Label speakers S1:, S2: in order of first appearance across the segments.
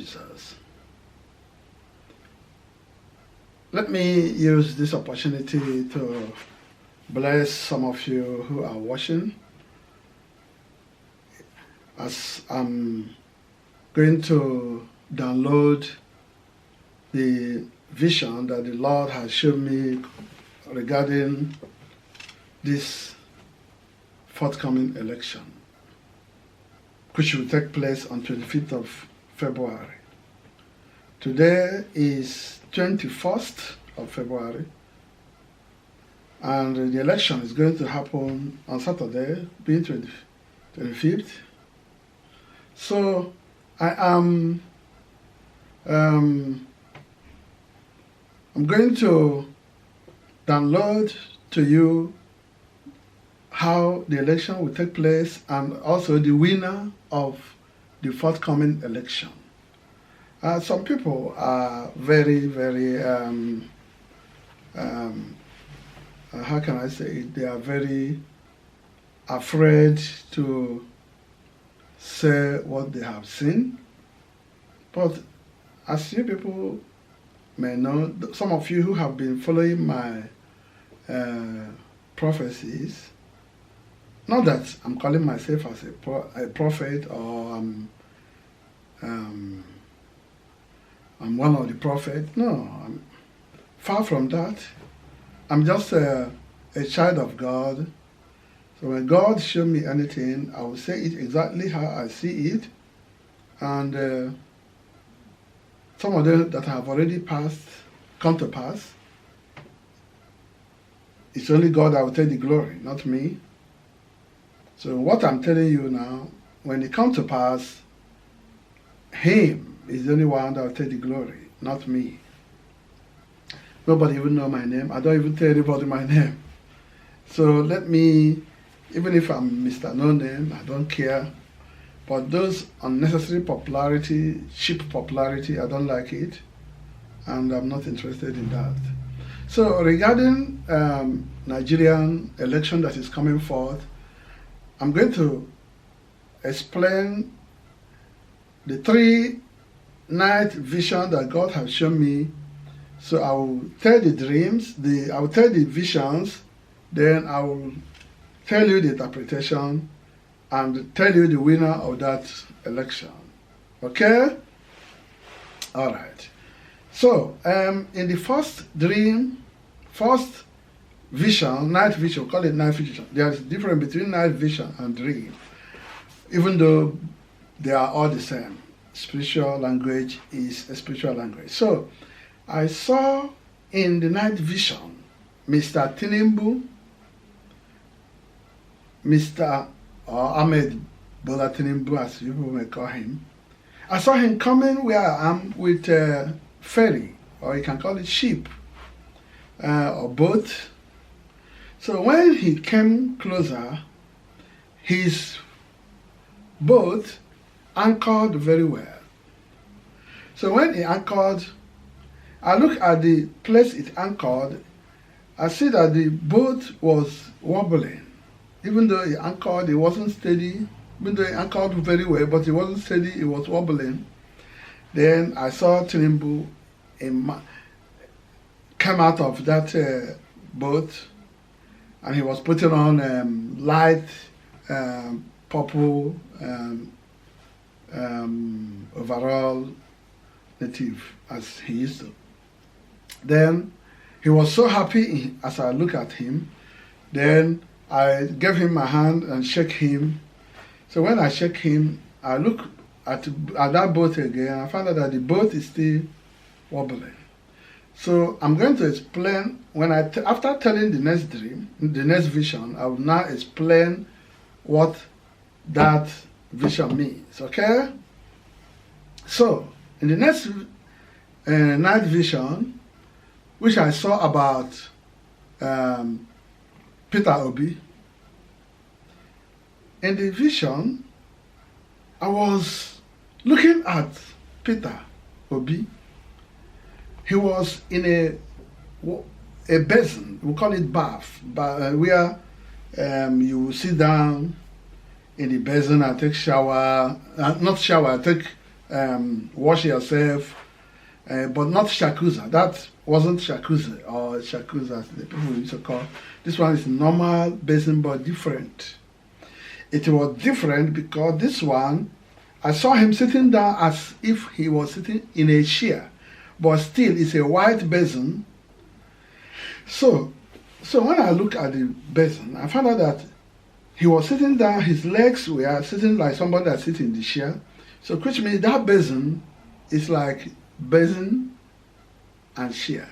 S1: Jesus. Let me use this opportunity to bless some of you who are watching as I'm going to download the vision that the Lord has shown me regarding this forthcoming election, which will take place on 25th of February. Today is 21st of February, and the election is going to happen on Saturday, being 25th. So I am I'm going to download to you how the election will take place and also the winner of the forthcoming election. Some people are very, how can I say it? They are very afraid to say what they have seen. But as you people may know, some of you who have been following my prophecies, not that I'm calling myself as a prophet or I'm one of the prophets. No, I'm far from that. I'm just a child of God. So when God shows me anything, I will say it exactly how I see it. And some of them that have already come to pass, it's only God that will take the glory, not me. So what I'm telling you now, when it comes to pass, Him is the only one that will take the glory, not me. Nobody even know my name. I don't even tell anybody my name. So let me, even if I'm Mr. No Name, I don't care. But those unnecessary popularity, cheap popularity, I don't like it. And I'm not interested in that. So regarding Nigerian election that is coming forth, I'm going to explain the 3 night vision that God has shown me. So I will tell the dreams, I will tell the visions, then I will tell you the interpretation and tell you the winner of that election. Okay? All right. So in the first dream, first vision, night vision, we call it night vision. There is a difference between night vision and dream, even though they are all the same. Spiritual language is a spiritual language. So I saw in the night vision Mr. Tinubu, Mr. Ahmed Bola Tinubu, as people may call him. I saw him coming where I am with a ferry, or you can call it ship, or boat. So when he came closer, his boat anchored very well. So when he anchored, I look at the place it anchored, I see that the boat was wobbling. Even though it anchored, it wasn't steady. Even though it anchored very well, but it wasn't steady, it was wobbling. Then I saw Tinubu come out of that boat, and he was putting on light purple overall native, as he used to. Then he was so happy as I look at him. Then I gave him my hand and shake him. So when I shake him, I look at that boat again. I found out that the boat is still wobbling. So I'm going to explain, after telling the next dream, the next vision, I will now explain what that vision means, okay? So, in the next night vision, which I saw about Peter Obi, in the vision, I was looking at Peter Obi. He was in a basin, we call it bath, where you will sit down in the basin and take shower, not shower, take wash yourself, but not shakuza. That wasn't shakuza or shakuza as the people used to call. This one is normal basin but different. It was different because this one, I saw him sitting down as if he was sitting in a chair, but still it's a white basin. So when I look at the basin, I found out that he was sitting down, his legs were sitting like somebody that sits in the chair. So which means that basin is like basin and chair.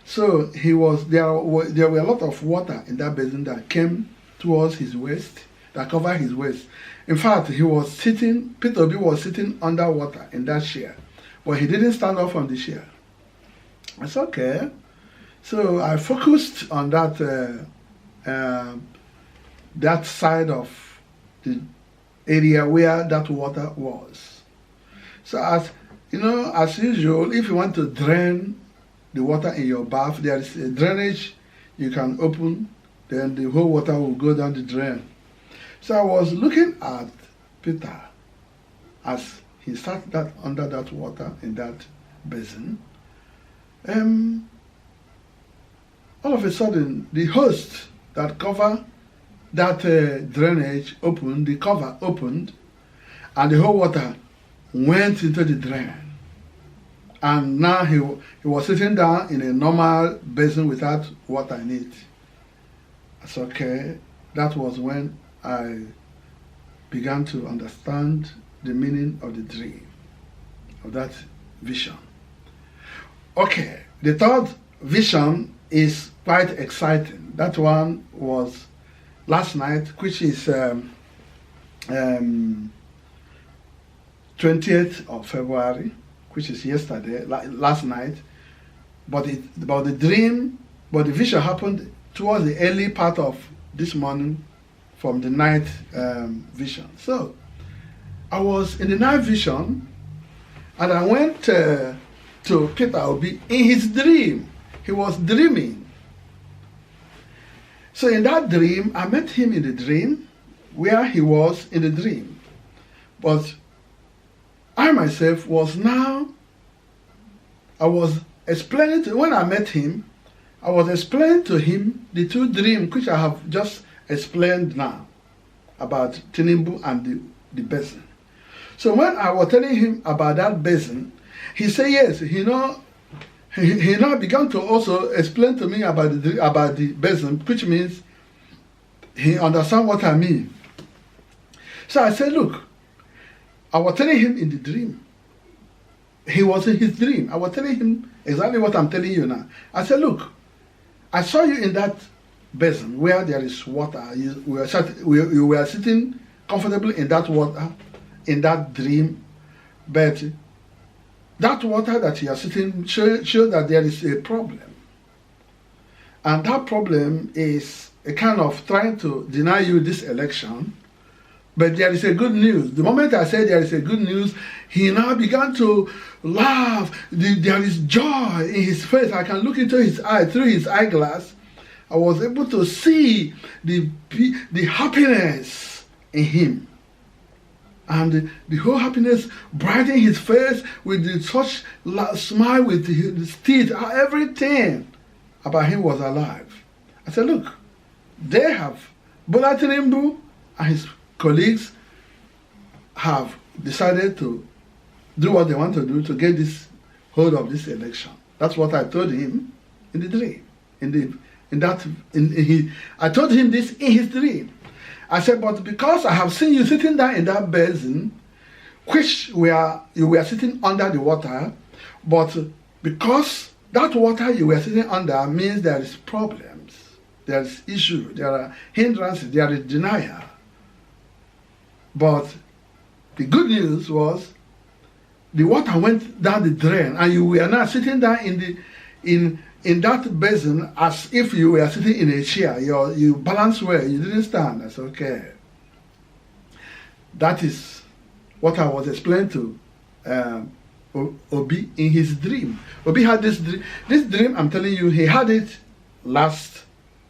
S1: So there were a lot of water in that basin that came towards his waist, that covered his waist. In fact, Peter Obi was sitting underwater in that chair, but he didn't stand up from the chair. I said, okay. So I focused on that that side of the area where that water was. So as usual, if you want to drain the water in your bath, there is a drainage you can open, then the whole water will go down the drain. So I was looking at Peter as he sat under that water in that basin. All of a sudden, the hose that cover that drainage opened, the cover opened, and the whole water went into the drain. And now he was sitting down in a normal basin without water in it. I said, okay. That was when I began to understand the meaning of the dream, of that vision. Okay, the third vision is quite exciting. That one was last night, which is 20th of February, which is yesterday, last night. But the vision happened towards the early part of this morning from the night vision. So I was in the night vision, and I went to Peter Obi in his dream. He was dreaming. So in that dream, I met him in the dream, where he was in the dream. But I myself I was explaining when I met him, I was explaining to him the two dreams which I have just explained now about Tinubu and the basin. So when I was telling him about that basin, he said yes, he now began to also explain to me about the basin, which means he understands what I mean. So I said, look, I was telling him in the dream. He was in his dream. I was telling him exactly what I'm telling you now. I said, look, I saw you in that basin where there is water. You were sitting comfortably in that water, in that dream, but that water that you are sitting shows that there is a problem. And that problem is a kind of trying to deny you this election. But there is a good news. The moment I said there is a good news, he now began to laugh. There is joy in his face. I can look into his eye, through his eyeglass. I was able to see the happiness in him. And the whole happiness brightened his face with such smile, with his teeth, everything about him was alive. I said, look, they have, Bola Tinubu and his colleagues have decided to do what they want to do to get this hold of this election. That's what I told him in the dream. I told him this in his dream. I said, but because I have seen you sitting down in that basin, which you were sitting under the water, but because that water you were sitting under means there is problems, there is issue, there are hindrances, there is denial. But the good news was the water went down the drain, and you were now sitting down in that basin as if you were sitting in a chair. You balanced well, you didn't stand. I said, okay. That is what I was explaining to Obi in his dream. Obi had this dream. This dream, I'm telling you, he had it last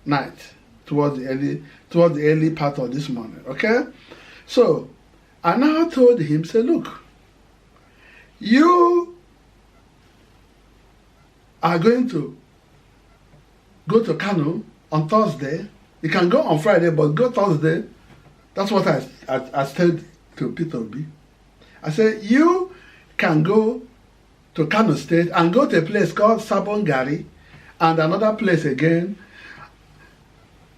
S1: night towards the early part of this morning. Okay? So I now told him, say, look, you are going to go to Kano on Thursday. You can go on Friday, but go Thursday. That's what I said to Peter Obi. I said, you can go to Kano State and go to a place called Sabon Gari and another place again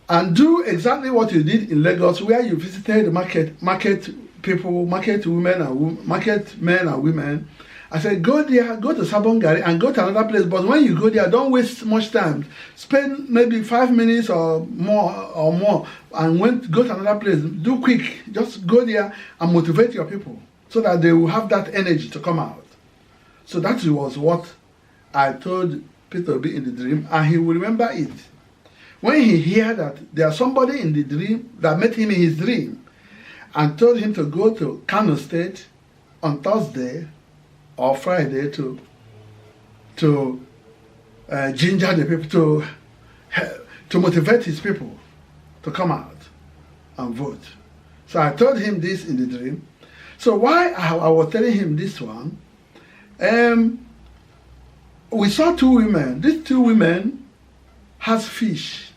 S1: and do exactly what you did in Lagos, where you visited market people, market men and women. I said, go there, go to Sabon Gari and go to another place. But when you go there, don't waste much time. Spend maybe 5 minutes or more and go to another place. Do quick. Just go there and motivate your people so that they will have that energy to come out. So that was what I told Peter Obi in the dream, and he will remember it. When he heard that there's somebody in the dream that met him in his dream and told him to go to Kano State on Thursday or Friday to ginger the people, to motivate his people to come out and vote. So I told him this in the dream. So why I was telling him this one, we saw two women. These two women has fish,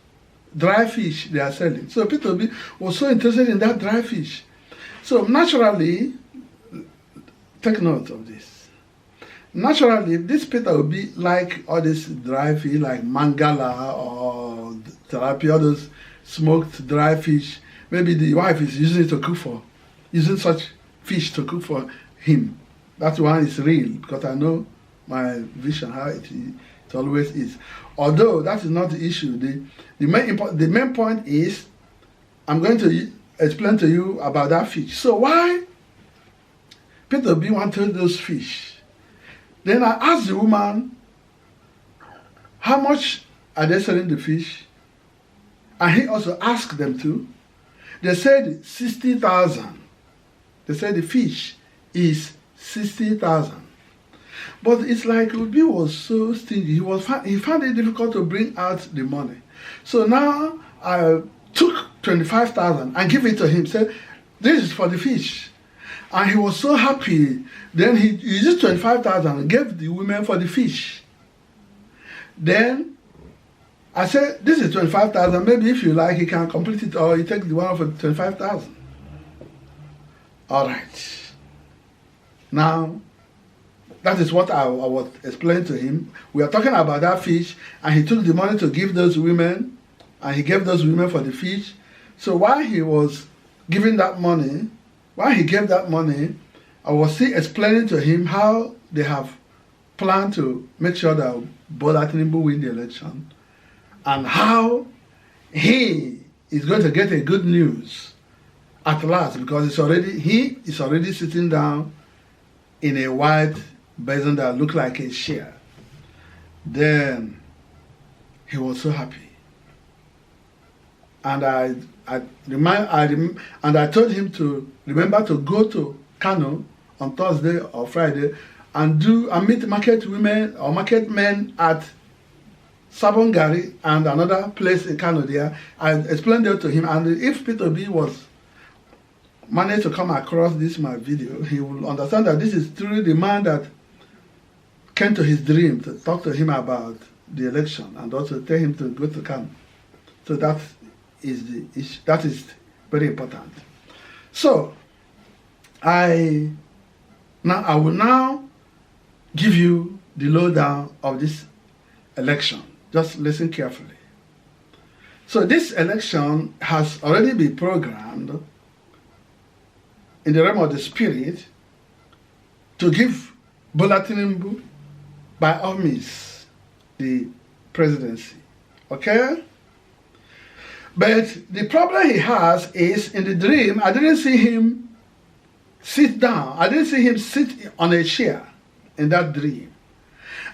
S1: dry fish they are selling. So Peter Obi was so interested in that dry fish. So naturally, take note of this. Naturally, this Peter Obi like all this dry fish like mangala or tilapia, all those smoked dry fish. Maybe the wife is using it to cook for, using such fish to cook for him. That one is real because I know my vision how it always is. Although that is not the issue. The main point is I'm going to explain to you about that fish. So why Peter Obi wanted those fish? Then I asked the woman, how much are they selling the fish? And he also asked them to. They said 60,000. They said the fish is 60,000. But it's like Obi was so stingy. He found it difficult to bring out the money. So now I took 25,000 and give it to him. Said, this is for the fish. And he was so happy. Then he used 25,000 and gave the women for the fish. Then I said, this is 25,000. Maybe if you like, you can complete it or you take the one for 25,000. All right. Now, that is what I was explaining to him. We are talking about that fish, and he took the money to give those women, and he gave those women for the fish. So while he was giving that money, while he gave that money, I was still explaining to him how they have planned to make sure that Bola Tinubu win the election, and how he is going to get a good news at last, because he is already sitting down in a white basin that looked like a chair. Then he was so happy. And I told him to remember to go to Kano on Thursday or Friday and meet market women or market men at Sabon Gari and another place in Kano there. I explained that to him, and if Peter Obi was managed to come across my video, he will understand that this is truly the man that came to his dream to talk to him about the election and also tell him to go to Kano. So that is very important. So I will now give you the lowdown of this election. Just listen carefully. So this election has already been programmed in the realm of the spirit to give Bola Tinubu, by all means, the presidency. Okay? But the problem he has is, in the dream, I didn't see him sit down. I didn't see him sit on a chair in that dream.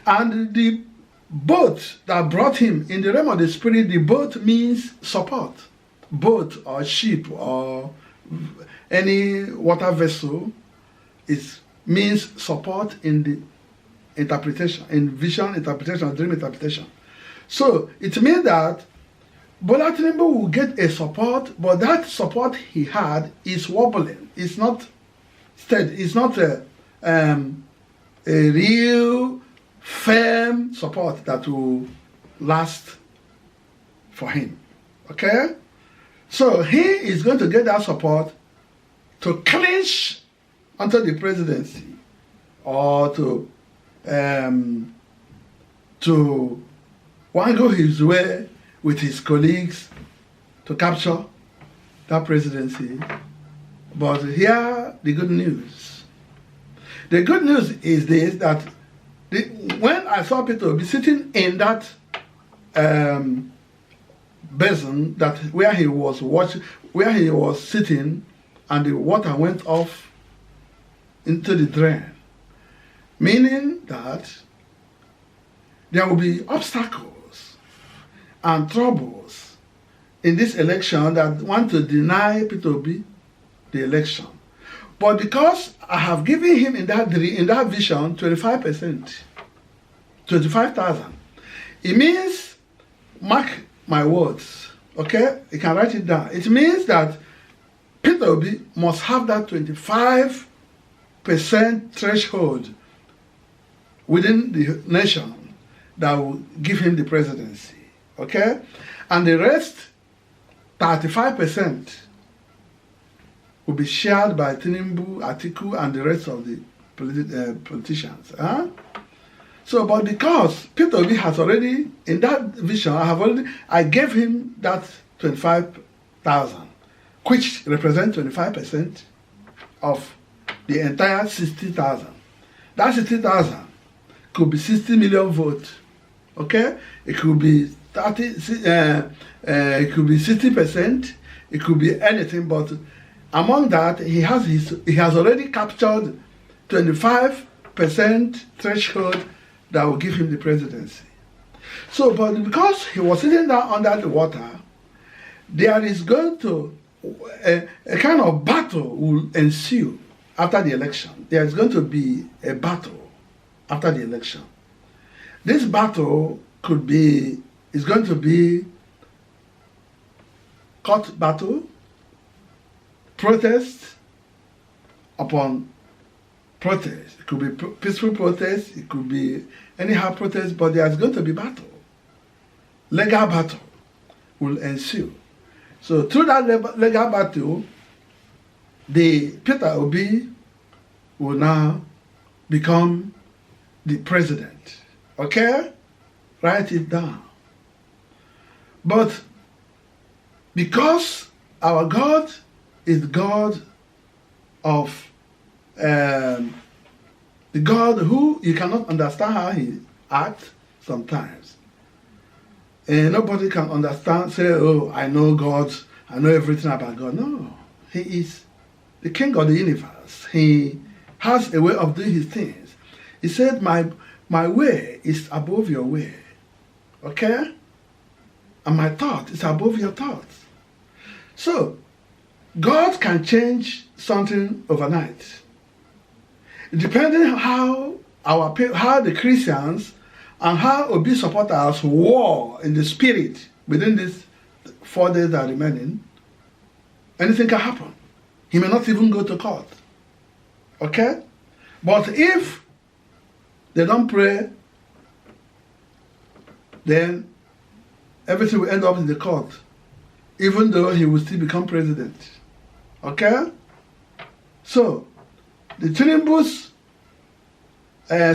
S1: And the boat that brought him in the realm of the spirit, the boat means support. Boat or ship or any water vessel means support in the interpretation, in vision interpretation, dream interpretation. So it means that Bola Tinubu will get a support, but that support he had is wobbling. It's not steady. It's not a real firm support that will last for him. Okay? So he is going to get that support to clinch onto the presidency, or to wangle his way with his colleagues to capture that presidency. But here the good news. The good news is this, that when I saw Peter Obi sitting in that basin, that where he was sitting, and the water went off into the drain, meaning that there will be obstacles and troubles in this election that want to deny Peter Obi the election. But because I have given him in that vision 25%, 25,000, it means, mark my words, okay? You can write it down. It means that Peter Obi must have that 25% threshold within the nation that will give him the presidency, okay? And the rest, 35%, will be shared by Tinubu, Atiku, and the rest of the politicians. Huh? So, but because Peter Obi has already, in that vision, I gave him that 25,000, which represents 25% of the entire 60,000. That 60,000 could be 60 million votes, okay? It could be 60%, it could be anything, but among that, he has already captured 25% threshold that will give him the presidency. So, but because he was sitting down under the water, there is going to a kind of battle will ensue after the election. There is going to be a battle after the election. This battle is going to be court battle, protest upon protest. It could be peaceful protest, it could be anyhow protest, but there's going to be battle. Legal battle will ensue. So through that legal battle, Peter Obi will now become the president. Okay? Write it down. But because our God is the God of the God who you cannot understand how he acts sometimes. And nobody can understand, say, oh, I know God, I know everything about God. No, he is the king of the universe. He has a way of doing his things. He said, my way is above your way. Okay? And my thought is above your thoughts. So, God can change something overnight. Depending on how the Christians and how Obi supporters war in the spirit within these 4 days that are remaining, anything can happen. He may not even go to court. Okay? But if they don't pray, then everything will end up in the court, even though he will still become president. Okay? So, the Tinubu's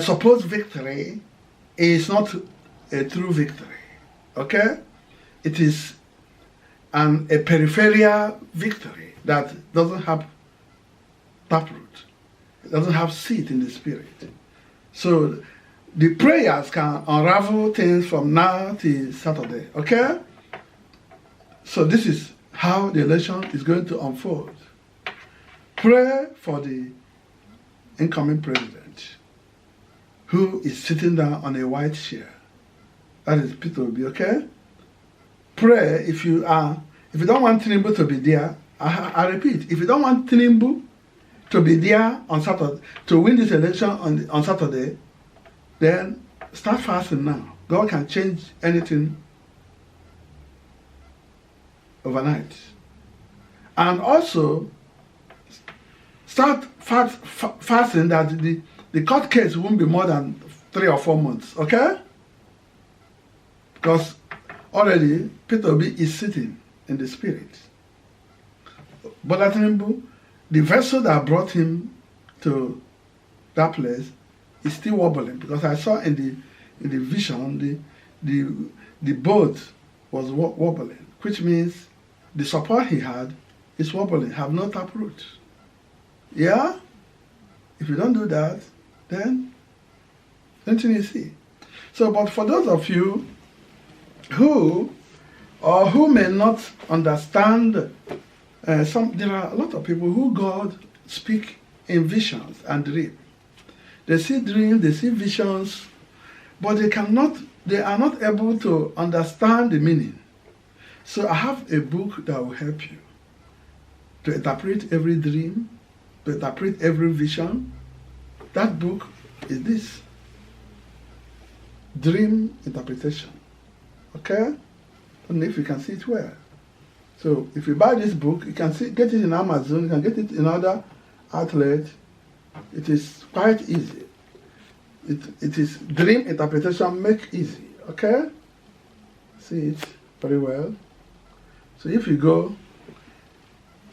S1: supposed victory is not a true victory. Okay? It is a peripheral victory that doesn't have taproot. It doesn't have seat in the spirit. So, the prayers can unravel things from now till Saturday. Okay? So, this is how the election is going to unfold. Pray for the incoming president who is sitting down on a white chair. That is Peter Obi, okay? Pray if you don't want Tinubu to be there. I repeat, if you don't want Tinubu to be there on Saturday, to win this election on Saturday, then start fasting now. God can change anything overnight. And also, start fasting that the court case won't be more than 3 or 4 months, okay? Because already Peter Obi is sitting in the spirit. Bola Tinubu, the vessel that brought him to that place is still wobbling, because I saw in the vision the boat was wobbling, which means the support he had is wobbling, have no taproot. Yeah? If you don't do that, then you see. So, but for those of you who may not understand, there are a lot of people who God speak in visions and dreams. They see dreams, they see visions, but they are not able to understand the meaning. So I have a book that will help you to interpret every dream, to interpret every vision. That book is this, Dream Interpretation. Okay? I don't know if you can see it well. So if you buy this book, you can get it in Amazon, you can get it in other outlets. It is quite easy. It is Dream Interpretation Make Easy. Okay? See it very well. So if you go,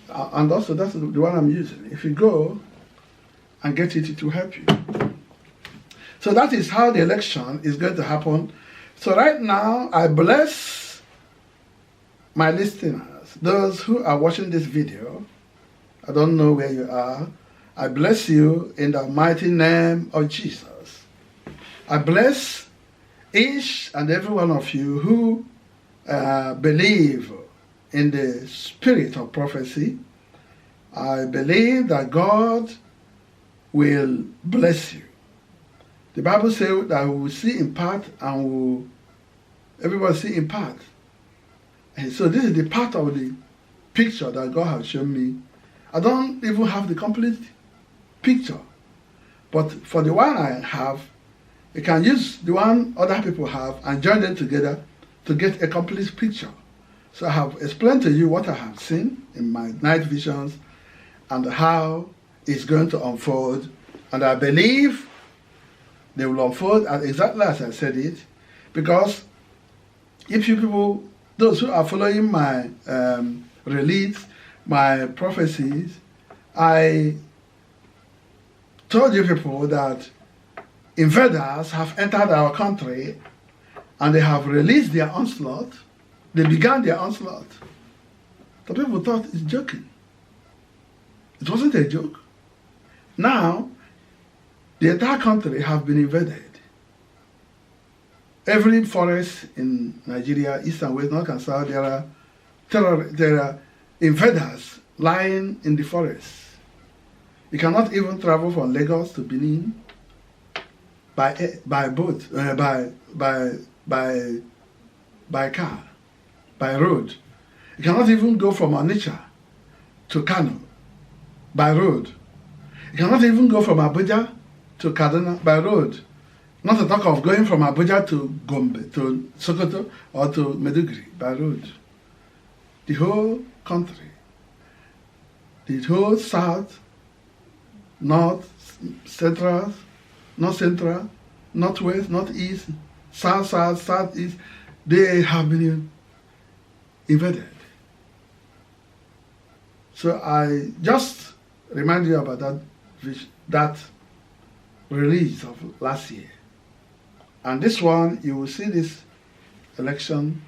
S1: and also that's the one I'm using. If you go and get it, it will help you. So that is how the election is going to happen. So right now, I bless my listeners, those who are watching this video. I don't know where you are. I bless you in the mighty name of Jesus. I bless each and every one of you who believe in the spirit of prophecy. I believe that God will bless you. The Bible says that we will see in part and everybody see in part. And so this is the part of the picture that God has shown me. I don't even have the complete picture. But for the one I have, you can use the one other people have and join them together to get a complete picture. So I have explained to you what I have seen in my night visions and how it's going to unfold. And I believe they will unfold exactly as I said it, because if you people, those who are following my release, my prophecies, I told you people that invaders have entered our country and they have released their onslaught. They began their onslaught. The people thought it's joking. It wasn't a joke. Now, the entire country have been invaded. Every forest in Nigeria, east and west, north and south, there are invaders lying in the forest. You cannot even travel from Lagos to Benin by boat, by car, by road. You cannot even go from Onitsha to Kano by road. You cannot even go from Abuja to Kaduna by road. Not to talk of going from Abuja to Gombe, to Sokoto, or to Maiduguri by road. The whole country, the whole south, north, central, north central, northwest, northeast, southeast, they have been invaded. So I just remind you about that release of last year. And this one, you will see this election